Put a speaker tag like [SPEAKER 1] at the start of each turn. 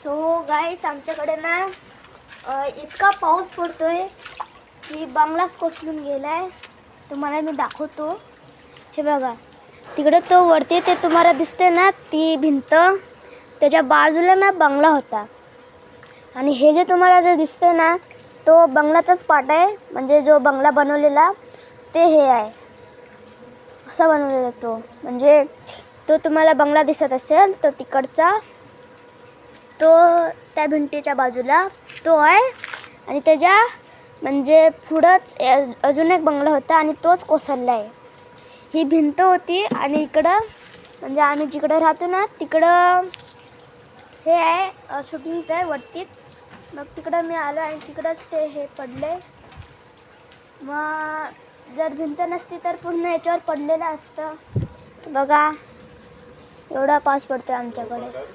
[SPEAKER 1] So guys आमच्याकडे ना इतका पाऊस पडतोय की बंगलाच कोसळून गेलाय. तुम्हाला मी दाखवतो. हे बघा तिकडे तो वरती ते तुम्हाला दिसते ना ती भिंत, त्याच्या बाजूला ना बंगला होता. आणि हे जे तुम्हाला जे दिसते ना तो बंगलाचाच पार्ट आहे. म्हणजे जो बंगला बनवलेला ते हे आहे, असा बनवलेला तो. म्हणजे तो तुम्हाला बंगला दिसत असेल तर तिकडचा तो त्या भिंतीच्या बाजूला तो आहे. आणि त्याच्या म्हणजे पुढंच अजून एक बंगला होता आणि तोच कोसळला आहे. ही भिंत होती आणि इकडं म्हणजे आम्ही जिकडं राहतो ना तिकडं हे आहे शूटिंगचं आहे वरतीच. मग तिकडं मी आलो आणि तिकडंच ते हे पडले. मग जर भिंत नसती तर पूर्ण याच्यावर पडलेलं असतं. बघा एवढा पाऊस पडतो आमच्याकडे.